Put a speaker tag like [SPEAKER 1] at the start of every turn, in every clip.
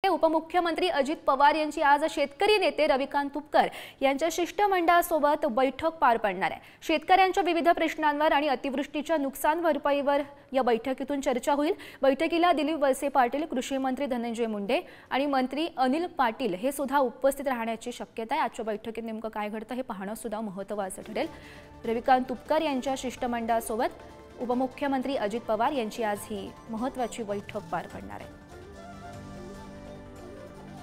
[SPEAKER 1] उपमुख्यमंत्री अजित पवार यांची आज शेतकरी नेते रविकांत तुपकर यांच्या शिष्टमंडळासोबत बैठक पार पडणार आहे। शेतकऱ्यांच्या विविध प्रश्नांवर आणि अतिवृष्टीच्या नुकसान भरपाईवर या बैठकीतून चर्चा होईल। बैठकीला दिलीप वळसे पाटील, कृषी मंत्री धनंजय मुंडे आणि मंत्री अनिल पाटील हे सुद्धा उपस्थित राहण्याची शक्यता आहे। आजच्या बैठकीत नेमकं काय घडतं हे पाहणं सुद्धा महत्त्वाचं ठरेल। रविकांत तुपकर यांच्या शिष्टमंडळासोबत उपमुख्यमंत्री अजित पवार यांची आज ही महत्त्वाची बैठक पार पडणार आहे।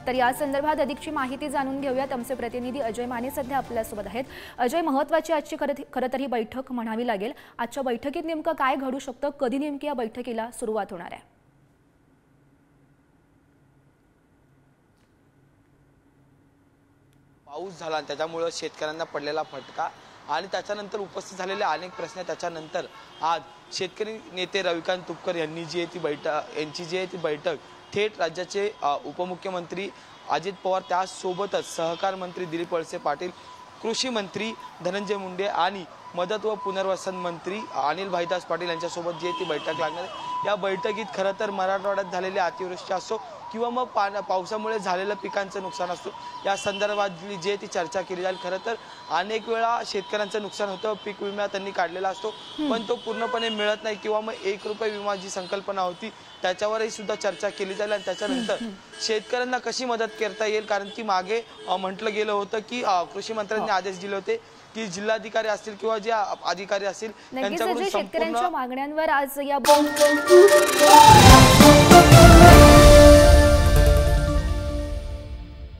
[SPEAKER 1] तर या संदर्भात अधिकची माहिती जाणून घेऊयात। आमचे प्रतिनिधी अजय माने सध्या आपल्यासोबत आहेत। अजय, महत्त्वाची आजची खरं तर ही बैठक म्हणावी लागेल। आजच्या बैठकीत नेमकं काय घडू शकतं, कधी नेमकी या बैठकीला सुरुवात होणार आहे?
[SPEAKER 2] पाऊस झाला त्याच्यामुळे शेतकऱ्यांना पडलेला फटका आणि त्याच्यानंतर उपस्थित झालेले अनेक प्रश्न, त्याच्यानंतर आज शेतकरी नेते रविकांत तुपकर यांनी जी आहे ती बैठक थेट राज्याचे उपमुख्यमंत्री अजित पवार, त्यासोबतच सहकार मंत्री दिलीप वळसे पाटील, कृषी मंत्री धनंजय मुंडे आणि मदत व पुनर्वसन मंत्री अनिल भाईदास पाटील यांच्यासोबत जी ती बैठक लागणार आहे। या बैठकीत खरं तर मराठवाड्यात झालेली अतिवृष्टी असो किंवा मग पावसामुळे झालेलं पिकांचं नुकसान असतो, या संदर्भातली जी ती चर्चा केली जाईल। खरं तर अनेक वेळा शेतकऱ्यांचं नुकसान होतं, पीक विमा त्यांनी काढलेला असतो पण तो पूर्णपणे मिळत नाही किंवा मग 1 रुपये विमा जी संकल्पना होती त्याच्यावरही सुद्धा चर्चा केली जाईल। आणि त्याच्यानंतर शेतकऱ्यांना कशी मदत करता येईल, कारण की मागे म्हटलं गेलं होतं की कृषी मंत्र्यांनी आदेश दिले होते की जिल्हाधिकारी असतील किंवा जे अधिकारी असतील त्यांच्याकडून
[SPEAKER 1] शेतकऱ्यांच्या मागण्यांवर आज या